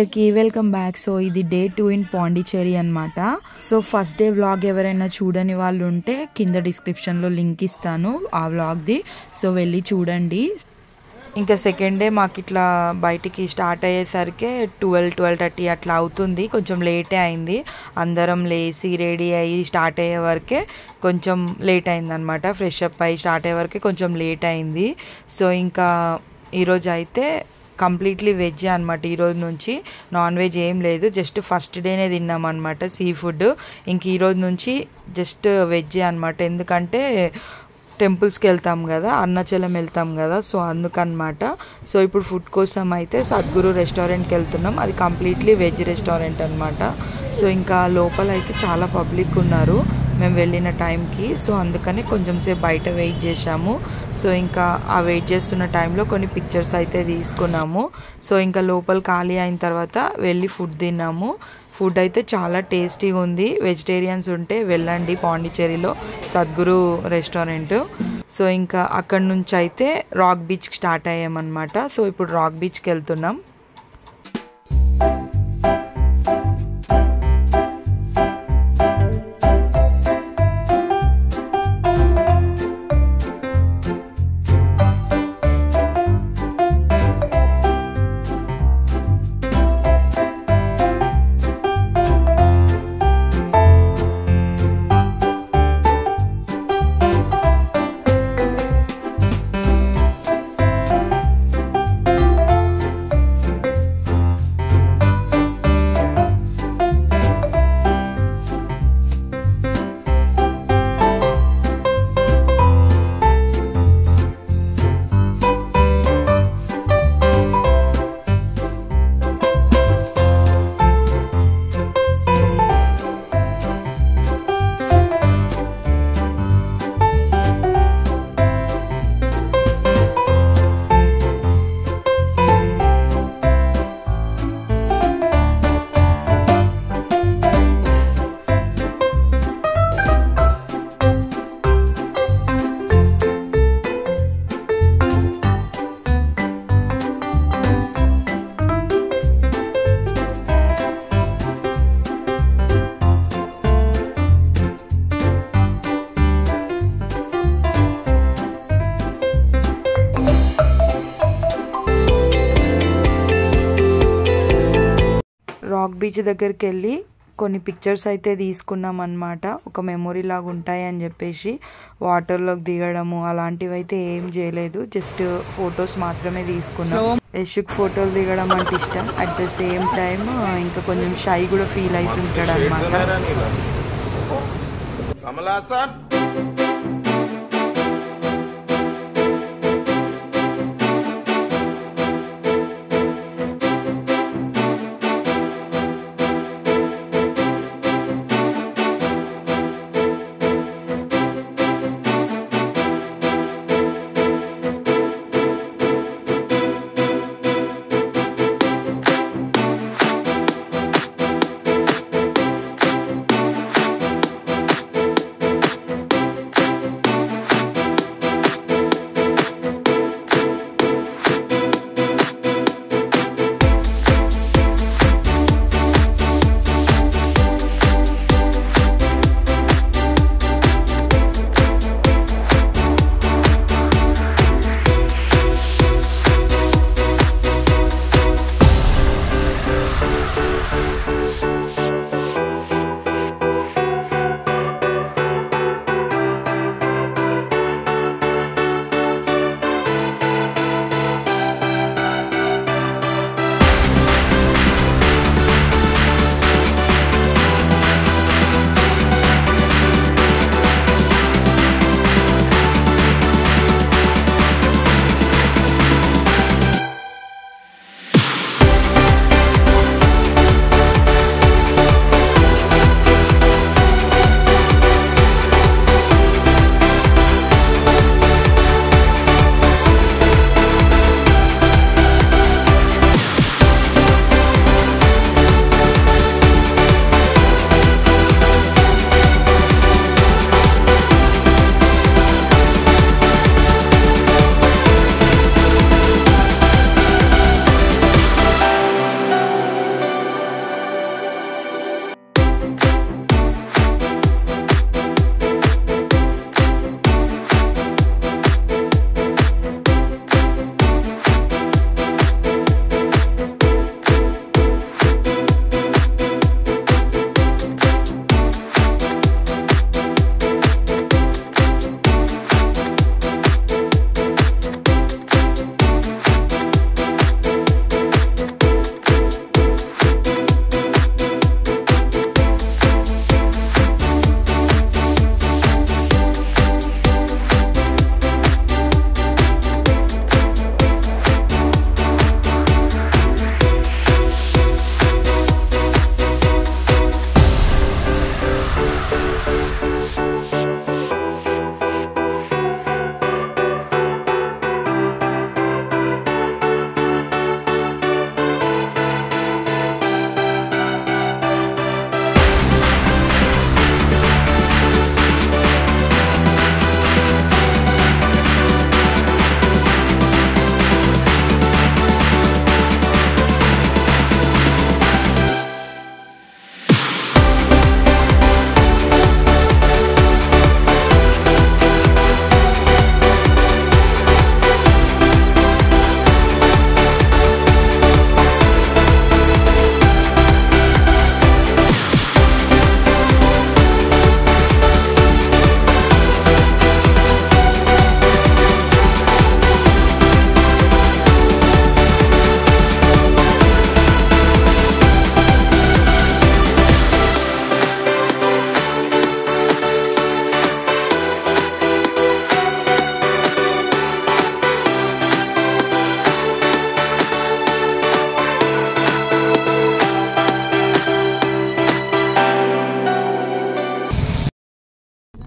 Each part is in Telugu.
అందరికీ వెల్కమ్ బ్యాక్. సో ఇది డే 2 ఇన్ పాండిచ్చేరి అనమాట. సో ఫస్ట్ డే వ్లాగ్ ఎవరైనా చూడని వాళ్ళు ఉంటే కింద డిస్క్రిప్షన్లో లింక్ ఇస్తాను ఆ వ్లాగ్ది. సో వెళ్ళి చూడండి. ఇంకా సెకండ్ డే మాకు ఇట్లా బయటికి స్టార్ట్ అయ్యేసరికి 12-12:30 అట్లా అవుతుంది. కొంచెం లేటే అయింది. అందరం లేచి రెడీ అయ్యి స్టార్ట్ అయ్యే వరకే కొంచెం లేట్ అయింది అనమాట. ఫ్రెష్ అప్ అయ్యి స్టార్ట్ అయ్యే వరకే కొంచెం లేట్ అయింది. సో ఇంకా ఈరోజు అయితే కంప్లీట్లీ వెజ్ అనమాట. ఈరోజు నుంచి నాన్ వెజ్ ఏం లేదు. జస్ట్ ఫస్ట్ డేనే తిన్నాం అనమాట సీ ఫుడ్. ఇంక ఈరోజు నుంచి జస్ట్ వెజ్ అనమాట. ఎందుకంటే టెంపుల్స్కి వెళ్తాం కదా, అరుణాచలం వెళ్తాం కదా, సో అందుకనమాట. సో ఇప్పుడు ఫుడ్ కోసం అయితే సద్గురు రెస్టారెంట్కి వెళ్తున్నాం. అది కంప్లీట్లీ వెజ్ రెస్టారెంట్ అనమాట. సో ఇంకా లోపల అయితే చాలా పబ్లిక్ ఉన్నారు మేము వెళ్ళిన టైంకి. సో అందుకని కొంచెం సేపు బయట వెయిట్ చేసాము. సో ఇంకా ఆ వెయిట్ చేస్తున్న టైంలో కొన్ని పిక్చర్స్ అయితే తీసుకున్నాము. సో ఇంకా లోపల ఖాళీ అయిన తర్వాత వెళ్ళి ఫుడ్ తిన్నాము. ఫుడ్ అయితే చాలా టేస్టీగా ఉంది. వెజిటేరియన్స్ ఉంటే వెళ్ళండి పాండిచ్చేరిలో సద్గురు రెస్టారెంట్. సో ఇంకా అక్కడ నుంచి అయితే రాక్ బీచ్కి స్టార్ట్ అయ్యామన్నమాట. సో ఇప్పుడు రాక్ బీచ్కి వెళ్తున్నాం. రాక్ బీచ్ దగ్గరికి వెళ్ళి కొన్ని పిక్చర్స్ అయితే తీసుకున్నాం అనమాట. ఒక మెమొరీ లాగా ఉంటాయి అని చెప్పేసి వాటర్లోకి దిగడము అలాంటివి అయితే ఏం చేయలేదు. జస్ట్ ఫొటోస్ మాత్రమే తీసుకున్నాం. యశుక్ ఫోటోలు దిగడం అంటే ఇష్టం. అట్ ద సేమ్ టైం ఇంకా కొంచెం షై కూడా ఫీల్ అవుతుంటాడు అనమాట.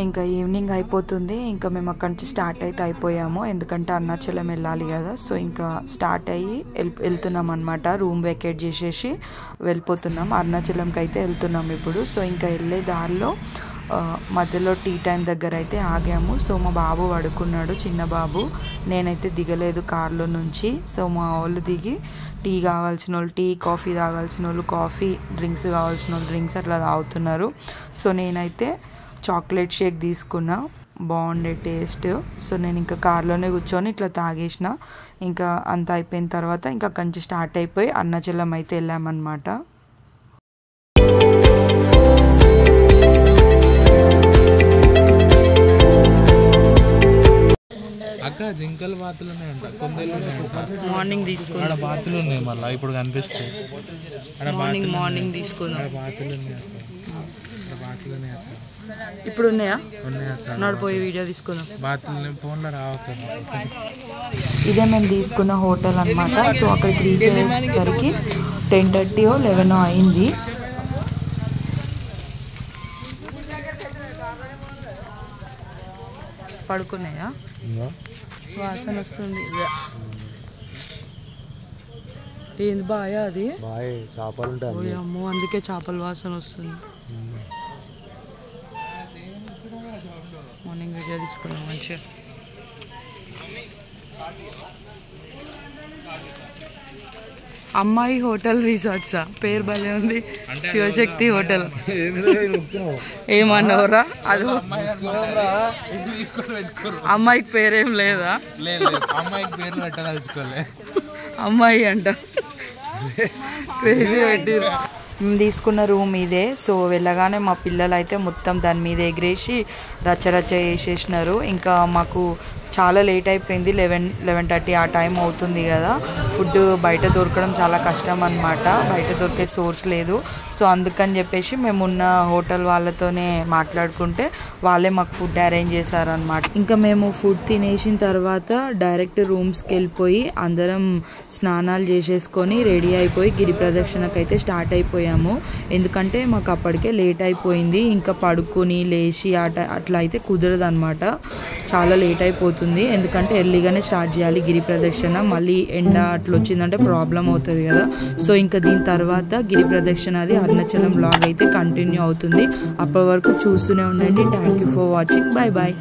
ఇంకా ఈవినింగ్ అయిపోతుంది. ఇంకా మేము అక్కడి నుంచి స్టార్ట్ అయితే అయిపోయాము, ఎందుకంటే అరుణాచలం వెళ్ళాలి కదా. సో ఇంకా స్టార్ట్ అయ్యి వెళ్తున్నాం అనమాట. రూమ్ వెకేట్ చేసేసి వెళ్ళిపోతున్నాం. అరుణాచలంకి అయితే వెళ్తున్నాం ఇప్పుడు. సో ఇంకా వెళ్ళే దారిలో మధ్యలో టీ టైం దగ్గర అయితే ఆగాము. సో మా బాబు పడుకున్నాడు, చిన్న బాబు. నేనైతే దిగలేదు కార్లో నుంచి. సో మా వాళ్ళు దిగి టీ కావాల్సిన వాళ్ళు టీ, కాఫీ తాగాల్సిన వాళ్ళు కాఫీ, డ్రింక్స్ కావాల్సిన వాళ్ళు డ్రింక్స్ అట్లా తాగుతున్నారు. సో నేనైతే చాక్లెట్ షేక్ తీసుకున్నా, బాగుండే టేస్ట్. సో నేను ఇంకా కార్లోనే కూర్చొని ఇట్లా తాగేసిన. ఇంకా అంత అయిపోయిన తర్వాత ఇంకా అక్కడి నుంచి స్టార్ట్ అయిపోయి అరుణాచలం అయితే వెళ్ళామన్నమాట. అక్క జింకల బాతులు ఉన్నాయంట, కొందరు మార్నింగ్ తీసుకున్నా. అక్కడ బాతులు ఉన్నాయి, మళ్ళీ ఇప్పుడు కనిపిస్తాయి. మార్నింగ్ తీసుకున్నా. బాతులు ఉన్నాయి అక్క, బాతులు ఉన్నాయి అక్క. ఇప్పుడు ఉన్నాయా? ఉన్నాయి అక్క. నడిపోయి వీడియో తీసుకుందాం. బాతులు ఫోన్లో రావక్క. ఇదే మేము తీసుకున్న హోటల్ అనమాట. సో అక్కడికి రీచ్ అయ్యేసరికి 10:30 or 11 అయింది. పడుకున్నాయా? వాసన వస్తుంది. ఏంది బాయా అది? చేపలు ఉంటాయి. అమ్మో, అందుకే చేపల వాసన వస్తుంది. మార్నింగ్ వీడియో తీసుకున్నాం మంచిగా. అమ్మాయి హోటల్ రిసార్ట్సా? పేరు భలే ఉంది, శివశక్తి హోటల్. ఏమన్నావురా? అది అమ్మాయికి పేరేం లేదా? అమ్మాయికి పేర్లు పెట్టదలుచుకోలే. అమ్మాయి అంట క్రేజీ పెట్టి. మేము తీసుకున్న రూమ్ ఇదే. సో వెళ్ళగానే మా పిల్లలు అయితే మొత్తం దాని మీద ఎగిరేసి రచ్చరచ్చ చేసేసినారు. ఇంకా మాకు చాలా లేట్ అయిపోయింది, 11:30 ఆ టైం అవుతుంది కదా. ఫుడ్ బయట దొరకడం చాలా కష్టం అనమాట, బయట దొరికే సోర్స్ లేదు. సో అందుకని చెప్పేసి మేమున్న హోటల్ వాళ్ళతోనే మాట్లాడుకుంటే వాళ్ళే మాకు ఫుడ్ అరేంజ్ చేశారనమాట. ఇంకా మేము ఫుడ్ తినేసిన తర్వాత డైరెక్ట్ రూమ్స్కి వెళ్ళిపోయి అందరం స్నానాలు చేసేసుకొని రెడీ అయిపోయి గిరి ప్రదక్షిణకు అయితే స్టార్ట్ అయిపోయాము. ఎందుకంటే మాకు అప్పటికే లేట్ అయిపోయింది, ఇంకా పడుకొని లేచి అట్లా అయితే కుదరదు అనమాట, చాలా లేట్ అయిపోతుంది. ఎందుకంటే ఎర్లీగానే స్టార్ట్ చేయాలి గిరి ప్రదక్షిణ, మళ్ళీ ఎండ అట్లా వచ్చిందంటే ప్రాబ్లం అవుతుంది కదా. సో ఇంకా దీని తర్వాత గిరి ప్రదక్షిణ అది అరుణాచలం బ్లాగ్ అయితే కంటిన్యూ అవుతుంది. అప్పటి వరకు చూస్తూనే ఉండండి. Thank you for watching. Bye bye.